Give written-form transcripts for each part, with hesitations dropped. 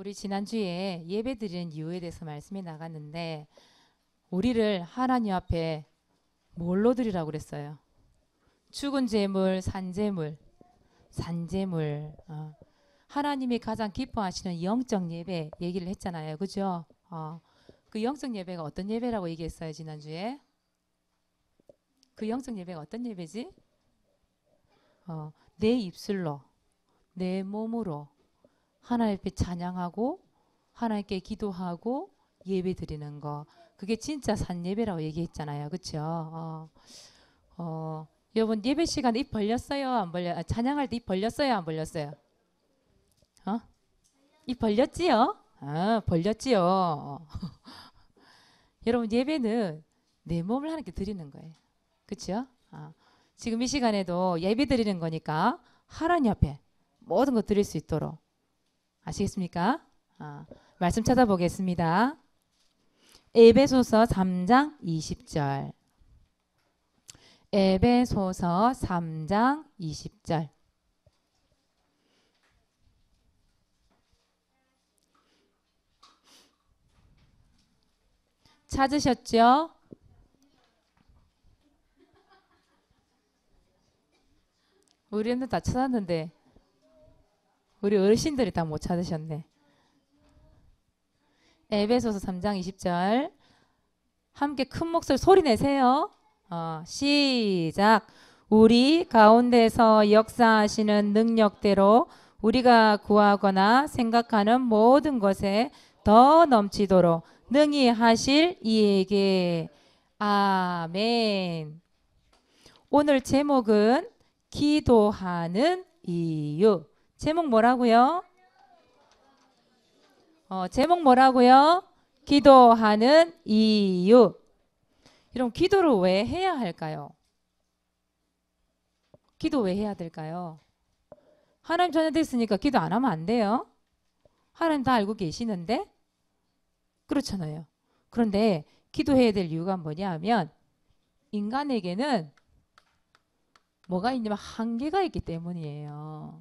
우리 지난주에 예배 드리는 이유에 대해서 말씀이 나갔는데 우리를 하나님 앞에 뭘로 드리라고 그랬어요? 죽은 재물, 산재물. 하나님이 가장 기뻐하시는 영적 예배 얘기를 했잖아요. 그죠? 그 영적 예배가 어떤 예배라고 얘기했어요, 지난주에? 그 영적 예배가 어떤 예배지? 내 입술로, 내 몸으로 하나님 앞에 찬양하고 하나님께 기도하고 예배 드리는 거. 그게 진짜 산 예배라고 얘기했잖아요. 그렇죠? 여러분 예배 시간에 입 벌렸어요? 안 벌려? 찬양할 때 입 벌렸어요? 안 벌렸어요? 입 벌렸지요? 벌렸지요. 여러분 예배는 내 몸을 하나님께 드리는 거예요. 그렇죠? 지금 이 시간에도 예배 드리는 거니까 하나님 앞에 모든 것 드릴 수 있도록 아시겠습니까? 말씀 찾아보겠습니다. 에베소서 3장 20절. 에베소서 3장 20절. 찾으셨죠? 우리는 다 찾았는데 우리 어르신들이 다 못 찾으셨네. 에베소서 3장 20절 함께 큰 목소리 소리 내세요. 시작. 우리 가운데서 역사하시는 능력대로 우리가 구하거나 생각하는 모든 것에 더 넘치도록 능히 하실 이에게. 아멘. 오늘 제목은 기도하는 이유. 제목 뭐라고요? 제목 뭐라고요? 기도하는 이유. 여러분 기도를 왜 해야 할까요? 기도 왜 해야 될까요? 하나님 자녀 됐으니까 기도 안 하면 안 돼요. 하나님 다 알고 계시는데 그렇잖아요. 그런데 기도해야 될 이유가 뭐냐 하면 인간에게는 뭐가 있냐면 한계가 있기 때문이에요.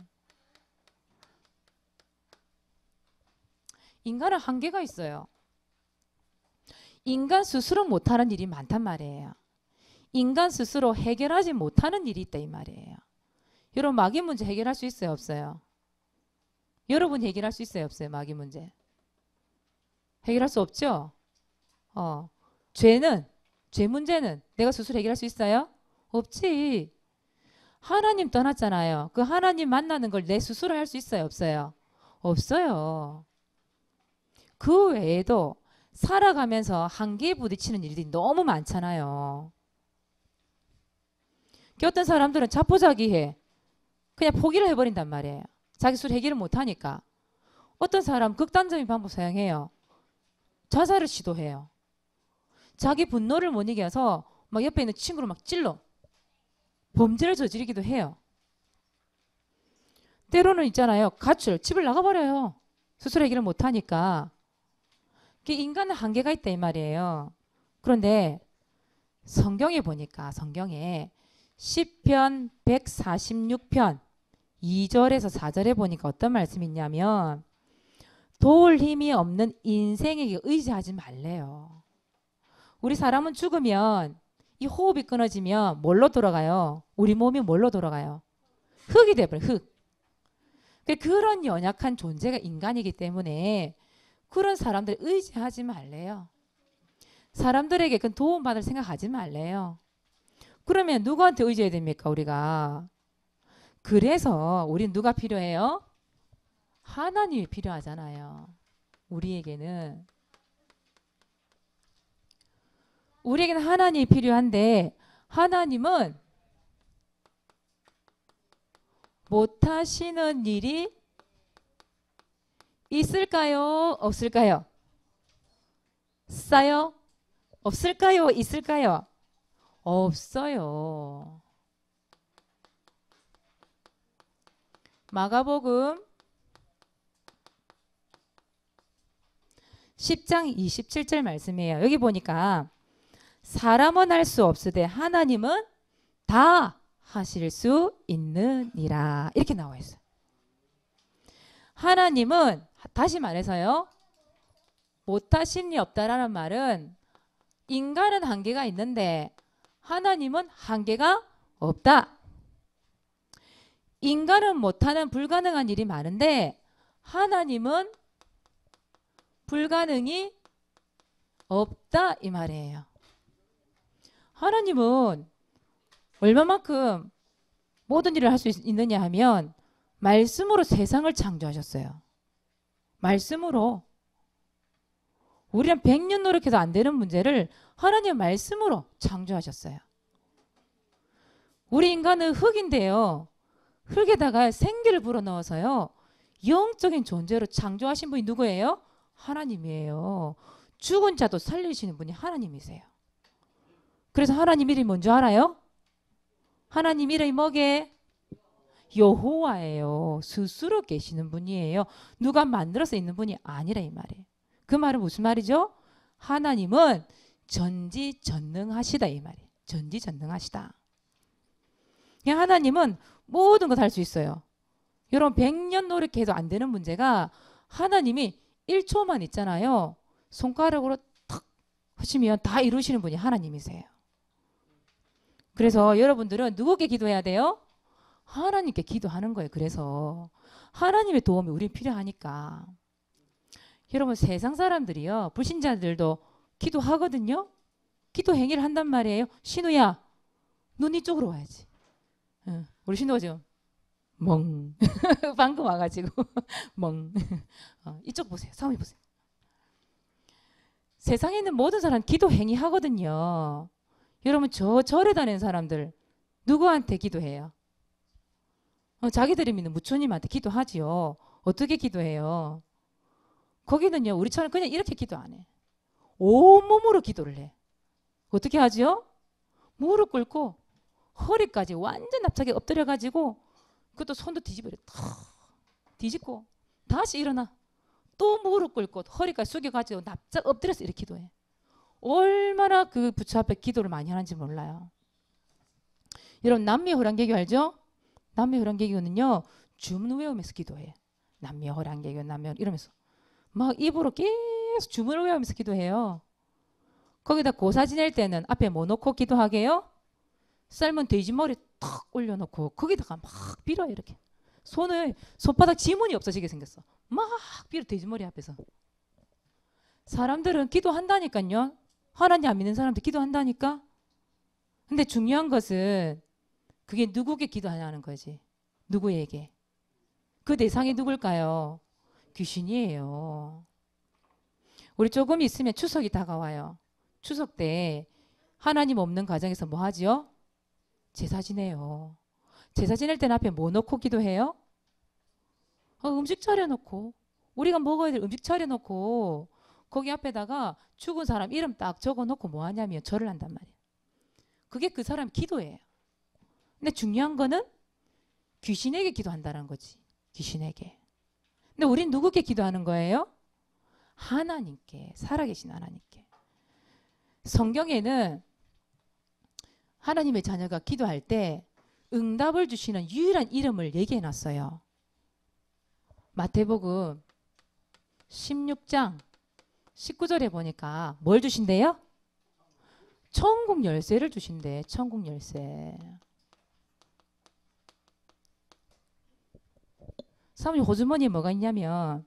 인간은 한계가 있어요. 인간 스스로 못하는 일이 많단 말이에요. 인간 스스로 해결하지 못하는 일이 있다 이 말이에요. 여러분 마귀 문제 해결할 수 있어요? 없어요? 여러분 해결할 수 있어요? 없어요? 마귀 문제 해결할 수 없죠? 죄 문제는 내가 스스로 해결할 수 있어요? 없지. 하나님 떠났잖아요. 그 하나님 만나는 걸 내 스스로 할 수 있어요? 없어요? 없어요. 그 외에도 살아가면서 한계에 부딪히는 일들이 너무 많잖아요. 어떤 사람들은 자포자기해. 그냥 포기를 해버린단 말이에요. 자기 스스로 해결을 못하니까. 어떤 사람 극단적인 방법 사용해요. 자살을 시도해요. 자기 분노를 못 이겨서 막 옆에 있는 친구를 막 찔러. 범죄를 저지르기도 해요. 때로는 있잖아요. 가출, 집을 나가버려요. 스스로 해결을 못하니까. 인간은 한계가 있다 이 말이에요. 그런데 성경에 보니까 성경에 시편 146편 2절에서 4절에 보니까 어떤 말씀이 있냐면 도울 힘이 없는 인생에게 의지하지 말래요. 우리 사람은 죽으면 이 호흡이 끊어지면 뭘로 돌아가요? 우리 몸이 뭘로 돌아가요? 흙이 돼버려요. 흙. 그런 연약한 존재가 인간이기 때문에 그런 사람들 의지하지 말래요. 사람들에게 그 도움받을 생각하지 말래요. 그러면 누구한테 의지해야 됩니까? 우리가. 그래서 우린 누가 필요해요? 하나님이 필요하잖아요. 우리에게는 하나님이 필요한데 하나님은 못하시는 일이 있을까요? 없을까요? 싸요? 없을까요? 있을까요? 없어요. 마가복음 10장 27절 말씀이에요. 여기 보니까 사람은 할 수 없으되 하나님은 다 하실 수 있느니라 이렇게 나와 있어요. 하나님은 다시 말해서요. 못하신 일 없다라는 말은 인간은 한계가 있는데 하나님은 한계가 없다. 인간은 못하는 불가능한 일이 많은데 하나님은 불가능이 없다 이 말이에요. 하나님은 얼마만큼 모든 일을 할 수 있느냐 하면 말씀으로 세상을 창조하셨어요. 말씀으로. 우리는 100년 노력해도 안 되는 문제를 하나님 말씀으로 창조하셨어요. 우리 인간은 흙인데요. 흙에다가 생기를 불어넣어서요. 영적인 존재로 창조하신 분이 누구예요? 하나님이에요. 죽은 자도 살리시는 분이 하나님이세요. 그래서 하나님 이름이 뭔지 알아요? 하나님 이름이 뭐게? 여호와예요. 스스로 계시는 분이에요. 누가 만들어서 있는 분이 아니라 이 말이에요. 그 말은 무슨 말이죠? 하나님은 전지전능하시다 이 말이에요. 전지전능하시다. 하나님은 모든 것 할 수 있어요. 여러분 100년 노력해도 안 되는 문제가 하나님이 1초만 있잖아요. 손가락으로 탁 하시면 다 이루시는 분이 하나님이세요. 그래서 여러분들은 누구께 기도해야 돼요? 하나님께 기도하는 거예요. 그래서 하나님의 도움이 우린 필요하니까. 여러분 세상 사람들이요. 불신자들도 기도하거든요. 기도 행위를 한단 말이에요. 신우야 눈 이쪽으로 와야지. 우리 신우가 지금 멍 방금 와가지고 멍 이쪽 보세요. 사모님 보세요. 세상에 있는 모든 사람 기도 행위 하거든요. 여러분 저 절에 다니는 사람들 누구한테 기도해요? 자기들이 믿는 부처님한테 기도하지요. 어떻게 기도해요? 거기는요 우리처럼 그냥 이렇게 기도 안 해. 온몸으로 기도를 해. 어떻게 하지요? 무릎 꿇고 허리까지 완전 납작하게 엎드려가지고 그것도 손도 뒤집어 탁 뒤집고 다시 일어나 또 무릎 꿇고 허리까지 숙여가지고 납작 엎드려서 이렇게 기도해. 얼마나 그 부처 앞에 기도를 많이 하는지 몰라요. 여러분 남미호랑개교 알죠? 남미호랑개교는요 주문 외우면서 기도해요. 남미호랑개교 남미 이러면서 막 입으로 계속 주문을 외우면서 기도해요. 거기다 고사 지낼 때는 앞에 뭐 놓고 기도하게요? 삶은 돼지머리 탁 올려놓고 거기다가 막 빌어요. 이렇게 손을 손바닥 지문이 없어지게 생겼어. 막 빌어 돼지머리 앞에서. 사람들은 기도한다니까요. 하나님 안 믿는 사람들 기도한다니까. 근데 중요한 것은 그게 누구에게 기도하냐는 거지. 누구에게. 그 대상이 누굴까요? 귀신이에요. 우리 조금 있으면 추석이 다가와요. 추석 때 하나님 없는 가정에서 뭐 하지요? 제사 지내요. 제사 지낼 때는 앞에 뭐 놓고 기도해요? 음식 차려놓고 우리가 먹어야 될 음식 차려놓고 거기 앞에다가 죽은 사람 이름 딱 적어놓고 뭐 하냐면 절을 한단 말이에요. 그게 그 사람 기도예요. 근데 중요한 거는 귀신에게 기도한다는 거지. 귀신에게. 근데 우린 누구께 기도하는 거예요? 하나님께. 살아계신 하나님께. 성경에는 하나님의 자녀가 기도할 때 응답을 주시는 유일한 이름을 얘기해 놨어요. 마태복음 16장 19절에 보니까 뭘 주신대요? 천국 열쇠를 주신대. 천국 열쇠. 사모님 호주머니에 뭐가 있냐면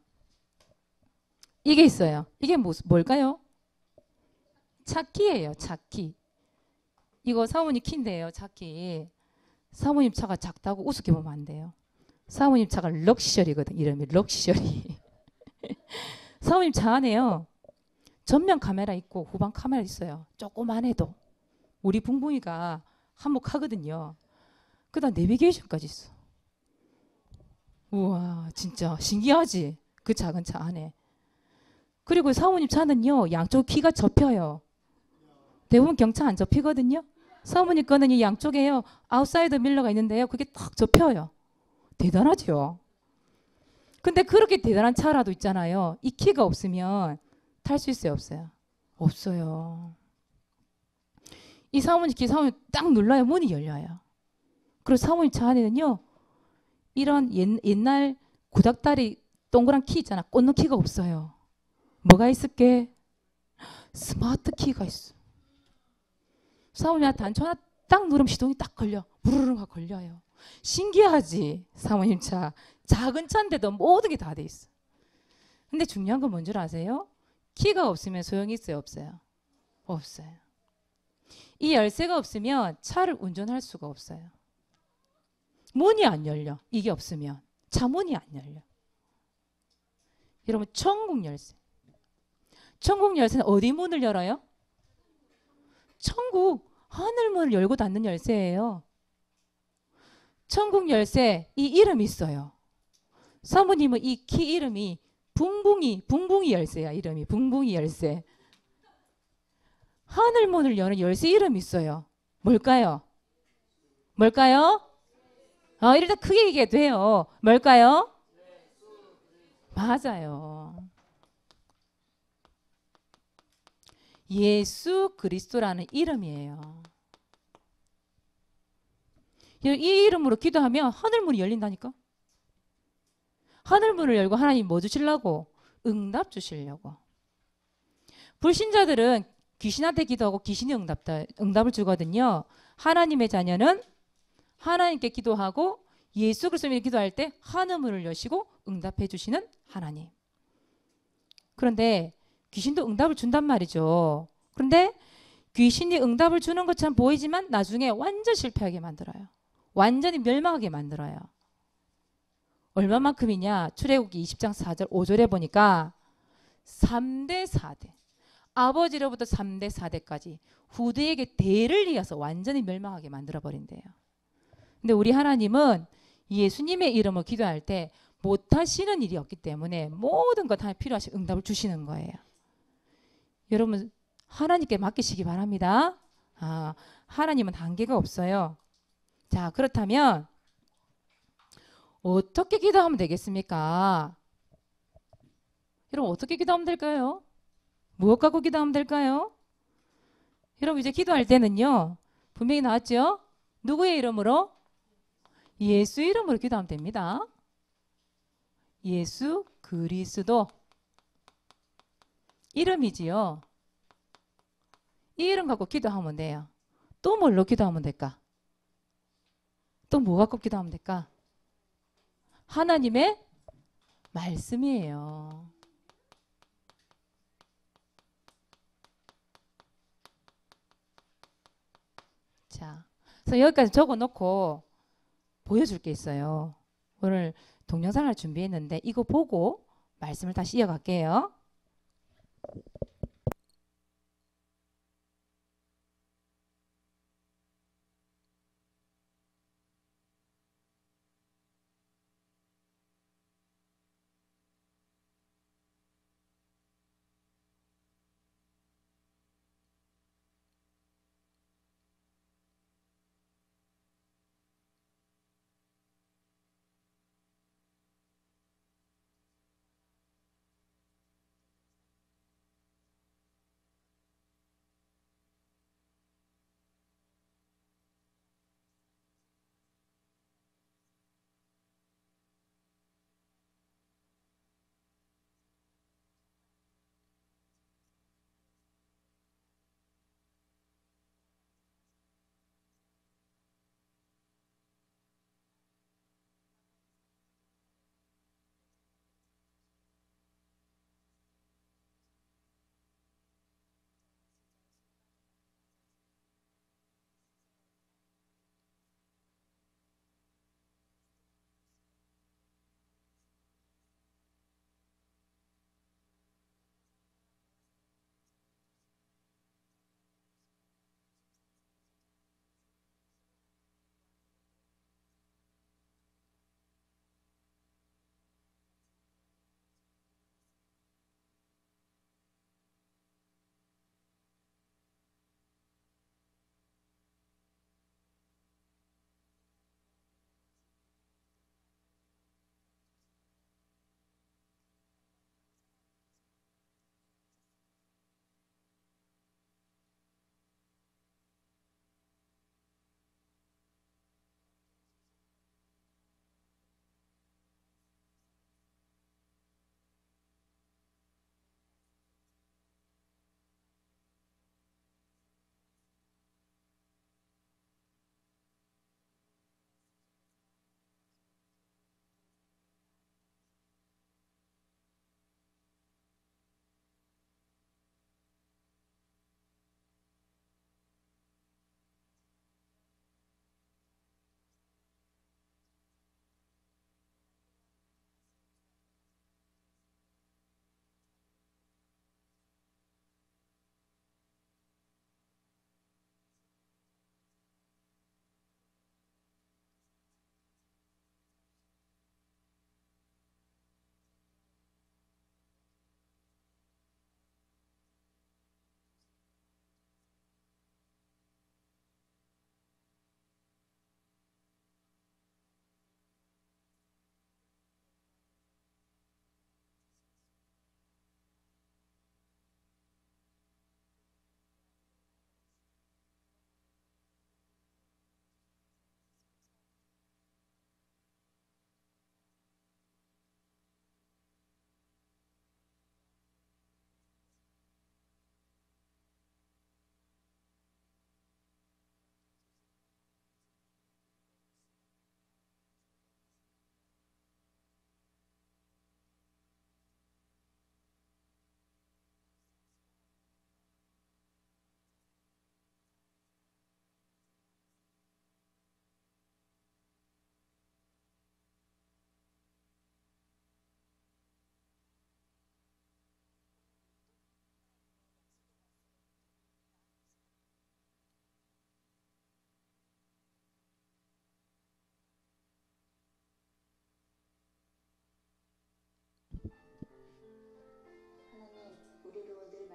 이게 있어요. 이게 뭘까요? 차키예요. 차키. 이거 사모님 키인데요. 차키. 사모님 차가 작다고 우습게 보면 안 돼요. 사모님 차가 럭셔리거든. 이름이 럭셔리. 사모님 차 안에요. 전면 카메라 있고 후방 카메라 있어요. 조그만 해도. 우리 붕붕이가 한몫하거든요. 그다음 내비게이션까지 있어. 우와 진짜 신기하지? 그 작은 차 안에. 그리고 사모님 차는요. 양쪽 키가 접혀요. 대부분 경차 안 접히거든요. 사모님 거는 이 양쪽에요. 아웃사이더 밀러가 있는데요. 그게 딱 접혀요. 대단하죠? 근데 그렇게 대단한 차라도 있잖아요. 이 키가 없으면 탈 수 있어요? 없어요? 없어요. 이 사모님 키 사모님 딱 눌러야 문이 열려요. 그리고 사모님 차 안에는요. 이런 옛날 구닥다리 동그란 키 있잖아. 꽂는 키가 없어요. 뭐가 있을게? 스마트 키가 있어. 사모님 단추 하나 딱 누르면 시동이 딱 걸려. 부르르가 걸려요. 신기하지? 사모님 차. 작은 차인데도 모든 게 다 돼 있어. 근데 중요한 건 뭔 줄 아세요? 키가 없으면 소용이 있어요? 없어요? 없어요. 이 열쇠가 없으면 차를 운전할 수가 없어요. 문이 안 열려. 이게 없으면. 차 문이 안 열려. 여러분 천국 열쇠. 천국 열쇠는 어디 문을 열어요? 천국 하늘 문을 열고 닫는 열쇠예요. 천국 열쇠 이 이름이 있어요. 사모님은 이 키 이름이 붕붕이 열쇠야. 이름이 붕붕이 열쇠. 하늘 문을 여는 열쇠 이름이 있어요. 뭘까요? 뭘까요? 일단 크게 얘기해도 돼요. 뭘까요? 맞아요. 예수 그리스도라는 이름이에요. 이 이름으로 기도하면 하늘문이 열린다니까. 하늘문을 열고 하나님 뭐 주시려고? 응답 주시려고. 불신자들은 귀신한테 기도하고 귀신이 응답을 주거든요. 하나님의 자녀는 하나님께 기도하고 예수 그리스도에 기도할 때 하늘문을 여시고 응답해 주시는 하나님. 그런데 귀신도 응답을 준단 말이죠. 그런데 귀신이 응답을 주는 것처럼 보이지만 나중에 완전 실패하게 만들어요. 완전히 멸망하게 만들어요. 얼마만큼이냐? 출애굽기 20장 4절 5절에 보니까 3대 4대. 아버지로부터 3대 4대까지 후대에게 대를 이어서 완전히 멸망하게 만들어 버린대요. 근데 우리 하나님은 예수님의 이름으로 기도할 때 못하시는 일이 없기 때문에 모든 것 다 필요하신 응답을 주시는 거예요. 여러분 하나님께 맡기시기 바랍니다. 하나님은 한계가 없어요. 자, 그렇다면 어떻게 기도하면 되겠습니까? 여러분 어떻게 기도하면 될까요? 무엇 갖고 기도하면 될까요? 여러분 이제 기도할 때는요. 분명히 나왔죠? 누구의 이름으로? 예수 이름으로 기도하면 됩니다. 예수 그리스도 이름이지요. 이 이름 갖고 기도하면 돼요. 또 뭘로 기도하면 될까? 또 뭐 갖고 기도하면 될까? 하나님의 말씀이에요. 자, 그래서 여기까지 적어놓고 보여줄 게 있어요. 오늘 동영상을 준비했는데 이거 보고 말씀을 다시 이어갈게요.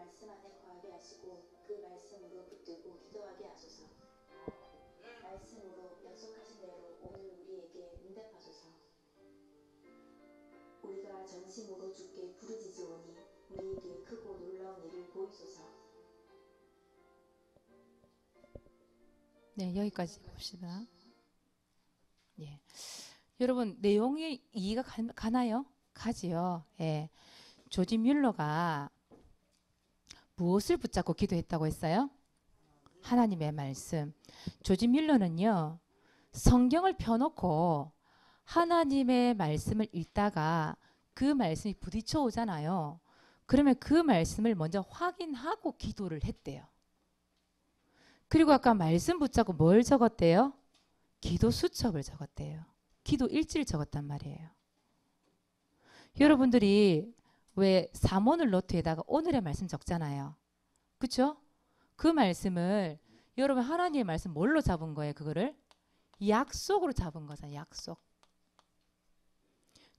말씀 안에 거하게 하시고 그 말씀으로 붙들고 기도하게 하소서. 말씀으로 약속하신 대로 오늘 우리에게 응답하소서. 우리가 전심으로 주께 부르짖으오니 우리에게 크고 놀라운 일을 보이소서. 네, 여기까지 봅시다. 예. 여러분, 내용이 이해가 가나요? 가지요. 예. 조지 뮬러가 무엇을 붙잡고 기도했다고 했어요? 하나님의 말씀. 조지 뮬러는요, 성경을 펴놓고 하나님의 말씀을 읽다가 그 말씀이 부딪혀 오잖아요. 그러면 그 말씀을 먼저 확인하고 기도를 했대요. 그리고 아까 말씀 붙잡고 뭘 적었대요? 기도 수첩을 적었대요. 기도 일지를 적었단 말이에요. 여러분들이 왜 사모늘 노트에다가 오늘의 말씀 적잖아요. 그렇죠? 그 말씀을 여러분 하나님의 말씀 뭘로 잡은 거예요? 그거를 약속으로 잡은 거잖아요. 약속.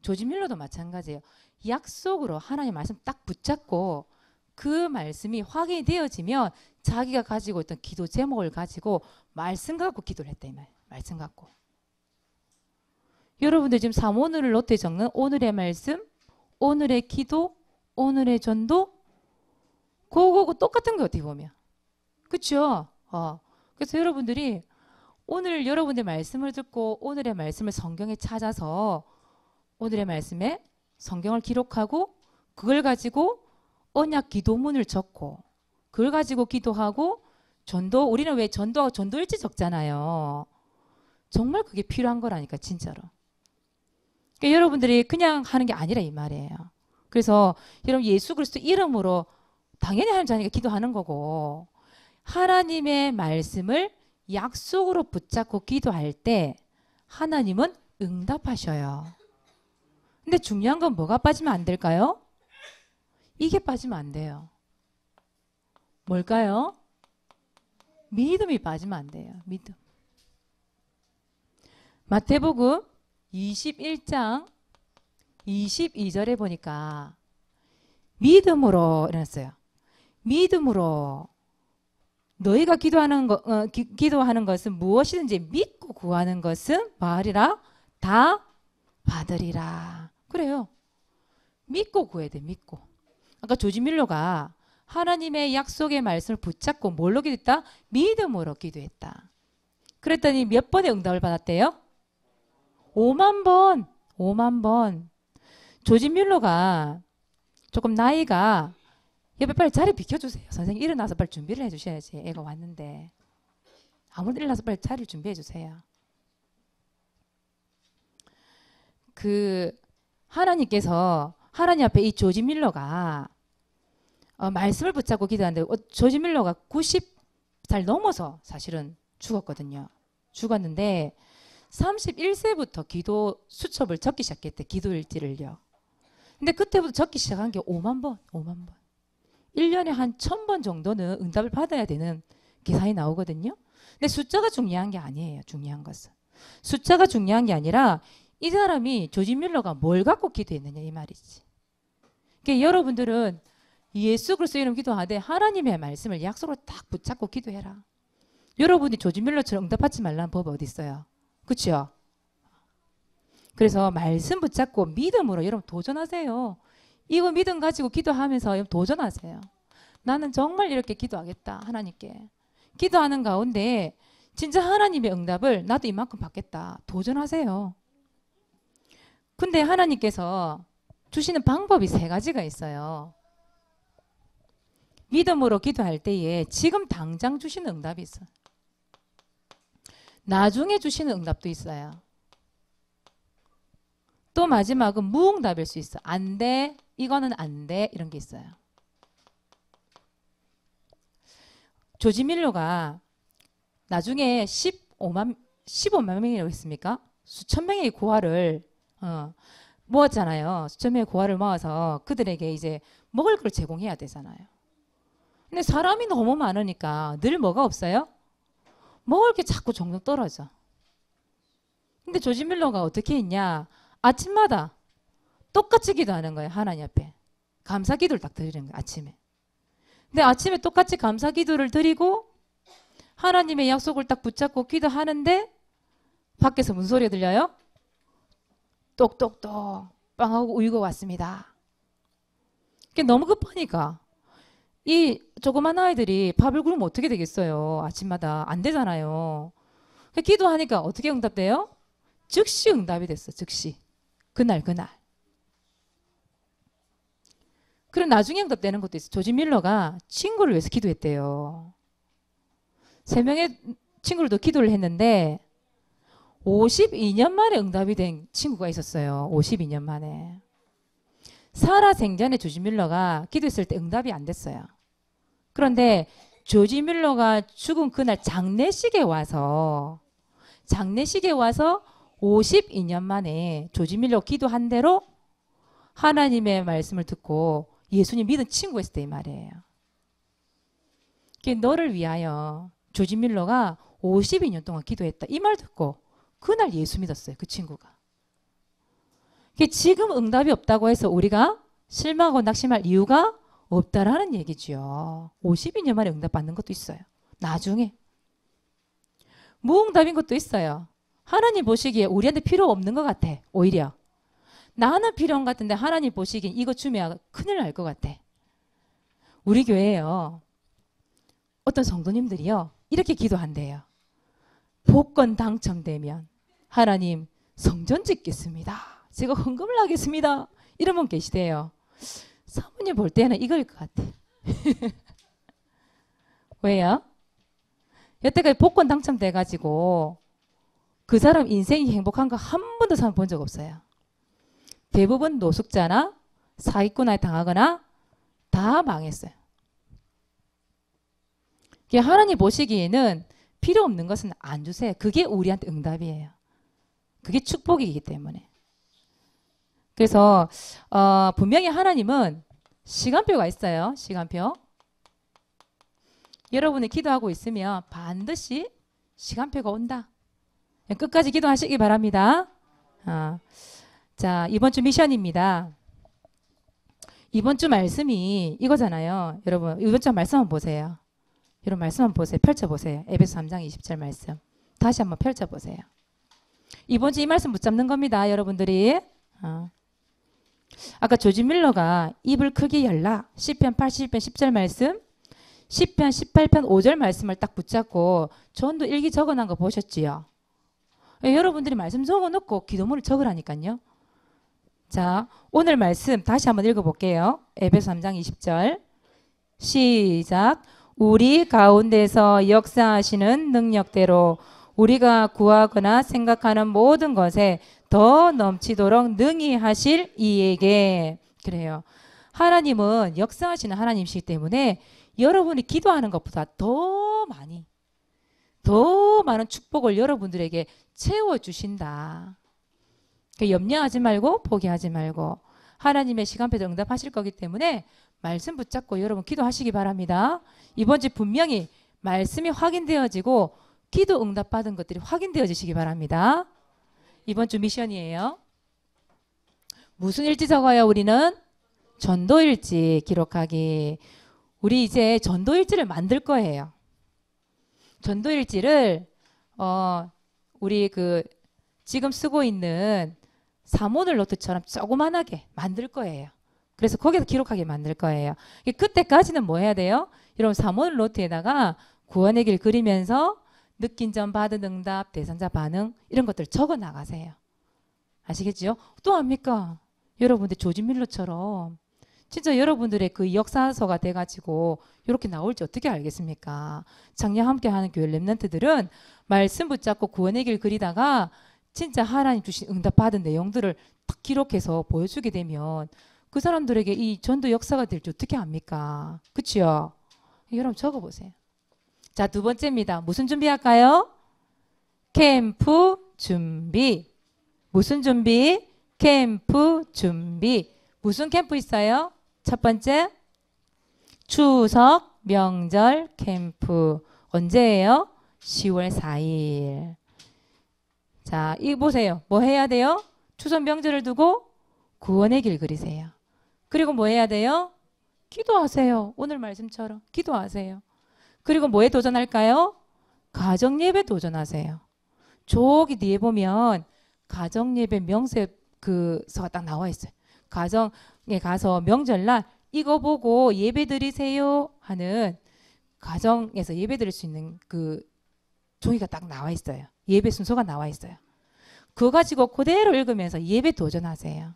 조지 뮬러도 마찬가지예요. 약속으로 하나님의 말씀 딱 붙잡고 그 말씀이 확인이 되어지면 자기가 가지고 있던 기도 제목을 가지고 말씀 갖고 기도를 했다 이 말. 말씀 갖고. 여러분들 지금 사모늘 노트에 적는 오늘의 말씀, 오늘의 기도, 오늘의 전도, 그거하고 똑같은 거 어떻게 보면. 그렇죠? 그래서 여러분들이 오늘 여러분들 말씀을 듣고 오늘의 말씀을 성경에 찾아서 오늘의 말씀에 성경을 기록하고 그걸 가지고 언약 기도문을 적고 그걸 가지고 기도하고 전도, 우리는 왜 전도하고 전도일지 적잖아요. 정말 그게 필요한 거라니까 진짜로. 그러니까 여러분들이 그냥 하는 게 아니라 이 말이에요. 그래서 여러분 예수 그리스도 이름으로 당연히 하나님 자녀가 기도하는 거고 하나님의 말씀을 약속으로 붙잡고 기도할 때 하나님은 응답하셔요. 근데 중요한 건 뭐가 빠지면 안 될까요? 이게 빠지면 안 돼요. 뭘까요? 믿음이 빠지면 안 돼요. 믿음. 마태복음 21장 22절에 보니까 믿음으로 이랬어요. 믿음으로 너희가 기도하는 것은 무엇이든지 믿고 구하는 것은 뭐하리라? 다 받으리라. 그래요. 믿고 구해야 돼. 믿고. 아까 조지 뮬러가 하나님의 약속의 말씀을 붙잡고 뭘로 기도했다? 믿음으로 기도했다. 그랬더니 몇 번의 응답을 받았대요? 5만 번. 5만 번. 조지 뮬러가 조금 나이가 옆에 빨리 자리 비켜주세요. 선생님 일어나서 빨리 준비를 해주셔야지. 애가 왔는데. 아무래도 일어나서 빨리 자리를 준비해 주세요. 하나님께서 하나님 앞에 이 조지 뮬러가 말씀을 붙잡고 기도하는데 조지 뮬러가 90살 넘어서 사실은 죽었거든요. 죽었는데 31세부터 기도 수첩을 적기 시작했대. 기도 일지를요. 근데 그때부터 적기 시작한 게 5만 번. 5만 번. 1년에 한 1000번 정도는 응답을 받아야 되는 기사에 나오거든요. 근데 숫자가 중요한 게 아니에요. 중요한 것은. 숫자가 중요한 게 아니라 이 사람이 조지 뮬러가 뭘 갖고 기도했느냐 이 말이지. 그러니까 여러분들은 예수 그리스도 이름 기도하되 하나님의 말씀을 약속으로 딱 붙잡고 기도해라. 여러분이 조지 뮬러처럼 응답받지 말라는 법 어디 있어요? 그렇죠? 그래서 말씀 붙잡고 믿음으로 여러분 도전하세요. 이거 믿음 가지고 기도하면서 여러분 도전하세요. 나는 정말 이렇게 기도하겠다. 하나님께. 기도하는 가운데 진짜 하나님의 응답을 나도 이만큼 받겠다. 도전하세요. 근데 하나님께서 주시는 방법이 3가지가 있어요. 믿음으로 기도할 때에 지금 당장 주시는 응답이 있어요. 나중에 주시는 응답도 있어요. 또 마지막은 무응답일 수 있어. 안 돼. 이거는 안 돼. 이런 게 있어요. 조지 뮬러가 나중에 15만 명이라고 했습니까? 수천 명의 고아를 모았잖아요. 수천 명의 고아를 모아서 그들에게 이제 먹을 걸 제공해야 되잖아요. 근데 사람이 너무 많으니까 늘 뭐가 없어요? 먹을 게 자꾸 종종 떨어져. 근데 조지 뮬러가 어떻게 했냐? 아침마다 똑같이 기도하는 거예요. 하나님 앞에. 감사 기도를 딱 드리는 거예요. 아침에. 근데 아침에 똑같이 감사 기도를 드리고 하나님의 약속을 딱 붙잡고 기도하는데 밖에서 무슨 소리가 들려요? 똑똑똑 빵하고 우유가 왔습니다. 그게 너무 급하니까 이 조그만 아이들이 밥을 굶으면 어떻게 되겠어요? 아침마다 안 되잖아요. 기도하니까 어떻게 응답돼요? 즉시 응답이 됐어. 즉시. 그날. 그리고 나중에 응답되는 것도 있어. 조지 밀러가 친구를 위해서 기도했대요. 3명의 친구를 더 기도를 했는데 52년 만에 응답이 된 친구가 있었어요. 52년 만에. 살아 생전에 조지 밀러가 기도했을 때 응답이 안 됐어요. 그런데 조지 밀러가 죽은 그날 장례식에 와서 52년 만에 조지 밀러 기도한 대로 하나님의 말씀을 듣고 예수님 믿은 친구가 있을 때 이 말이에요. 너를 위하여 조지 밀러가 52년 동안 기도했다. 이 말 듣고 그날 예수 믿었어요. 그 친구가. 지금 응답이 없다고 해서 우리가 실망하고 낙심할 이유가 없다라는 얘기죠. 52년 만에 응답받는 것도 있어요. 나중에. 무응답인 것도 있어요. 하나님 보시기에 우리한테 필요 없는 것 같아. 오히려. 나는 필요한 것 같은데 하나님 보시기엔 이거 주면 큰일 날 것 같아. 우리 교회에요. 어떤 성도님들이요. 이렇게 기도한대요. 복권 당첨되면 하나님 성전 짓겠습니다. 제가 헌금을 하겠습니다. 이런 분 계시대요. 사모님 볼 때는 이거일 것 같아. 왜요? 여태까지 복권 당첨돼가지고 그 사람 인생이 행복한 거 한 번도 사람 본 적 없어요. 대부분 노숙자나 사기꾼에 당하거나 다 망했어요. 하나님 보시기에는 필요 없는 것은 안 주세요. 그게 우리한테 응답이에요. 그게 축복이기 때문에. 그래서 분명히 하나님은 시간표가 있어요. 시간표. 여러분이 기도하고 있으면 반드시 시간표가 온다. 끝까지 기도하시기 바랍니다. 자, 이번 주 미션입니다. 이번 주 말씀이 이거잖아요. 여러분, 이번 주 말씀 한번 보세요. 여러분 말씀 한번 보세요. 펼쳐보세요. 에베소 3장 20절 말씀. 다시 한번 펼쳐보세요. 이번 주 이 말씀 붙잡는 겁니다. 여러분들이. 아까 조지 밀러가 입을 크게 열라. 시편 80편 10절 말씀. 시편 18편 5절 말씀을 딱 붙잡고 전도 일기 적어놓은 거 보셨지요? 여러분들이 말씀 적어놓고 기도문을 적으라니까요. 자, 오늘 말씀 다시 한번 읽어볼게요. 에베소 3장 20절. 시작. 우리 가운데서 역사하시는 능력대로 우리가 구하거나 생각하는 모든 것에 더 넘치도록 능히 하실 이에게. 그래요. 하나님은 역사하시는 하나님이시기 때문에 여러분이 기도하는 것보다 더 많은 축복을 여러분들에게 채워주신다. 염려하지 말고 포기하지 말고 하나님의 시간표도 응답하실 거기 때문에 말씀 붙잡고 여러분 기도하시기 바랍니다. 이번 주 분명히 말씀이 확인되어지고 기도 응답받은 것들이 확인되어지시기 바랍니다. 이번 주 미션이에요. 무슨 일지 적어요? 우리는 전도일지 기록하기. 우리 이제 전도일지를 만들 거예요. 전도일지를 우리 지금 쓰고 있는 사모늘 노트처럼 조그만하게 만들 거예요. 그래서 거기서 기록하게 만들 거예요. 그때까지는 뭐 해야 돼요? 여러분 사모늘 노트에다가 구원의 길 그리면서 느낀 점, 받은 응답, 대상자 반응 이런 것들 적어 나가세요. 아시겠죠? 또 합니까? 여러분들 조지 밀러처럼 진짜 여러분들의 그 역사서가 돼가지고 이렇게 나올지 어떻게 알겠습니까? 작년 함께하는 교회 렘넌트들은 말씀 붙잡고 구원의 길 그리다가 진짜 하나님 주신 응답받은 내용들을 딱 기록해서 보여주게 되면 그 사람들에게 이 전도 역사가 될지 어떻게 압니까? 그치요? 여러분 적어보세요. 자, 두 번째입니다. 무슨 준비할까요? 캠프 준비. 무슨 준비? 캠프 준비. 무슨 캠프 있어요? 첫 번째, 추석 명절 캠프. 언제예요? 10월 4일. 자, 이거 보세요. 뭐 해야 돼요? 추석 명절을 두고 구원의 길 그리세요. 그리고 뭐 해야 돼요? 기도하세요. 오늘 말씀처럼 기도하세요. 그리고 뭐에 도전할까요? 가정 예배 도전하세요. 저기 뒤에 보면 가정 예배 명세 그서가 딱 나와 있어요. 가정에 가서 명절날 이거 보고 예배 드리세요 하는 가정에서 예배 드릴 수 있는 그 종이가 딱 나와 있어요. 예배 순서가 나와 있어요. 그거 가지고 그대로 읽으면서 예배 도전하세요.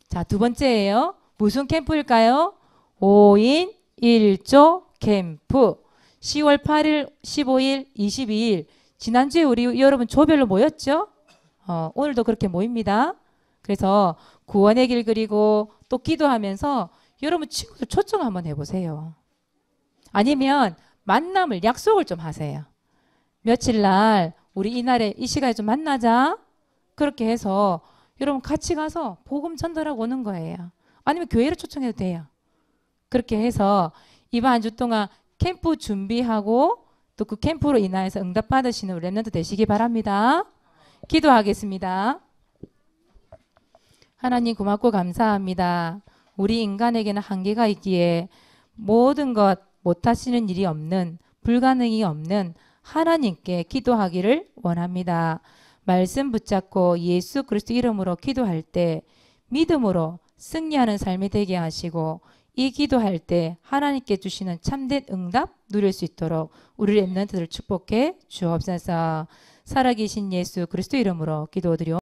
자, 두 번째예요. 무슨 캠프일까요? 5인 1조 캠프. 10월 8일, 15일, 22일. 지난주에 우리 여러분 조별로 모였죠? 오늘도 그렇게 모입니다. 그래서 구원의 길 그리고 또 기도하면서 여러분 친구들 초청 한번 해보세요. 아니면 만남을 약속을 좀 하세요. 며칠 날 우리 이날에 이 시간에 좀 만나자. 그렇게 해서 여러분 같이 가서 복음 전달하고 오는 거예요. 아니면 교회를 초청해도 돼요. 그렇게 해서 이번 한 주 동안 캠프 준비하고 또 그 캠프로 인하여서 응답 받으시는 우리 랩런트 되시기 바랍니다. 기도하겠습니다. 하나님 고맙고 감사합니다. 우리 인간에게는 한계가 있기에 모든 것 못하시는 일이 없는 불가능이 없는 하나님께 기도하기를 원합니다. 말씀 붙잡고 예수 그리스도 이름으로 기도할 때 믿음으로 승리하는 삶이 되게 하시고 이 기도할 때 하나님께 주시는 참된 응답 누릴 수 있도록 우리 랩런트들을 축복해 주옵소서. 살아계신 예수 그리스도 이름으로 기도드리옵소서.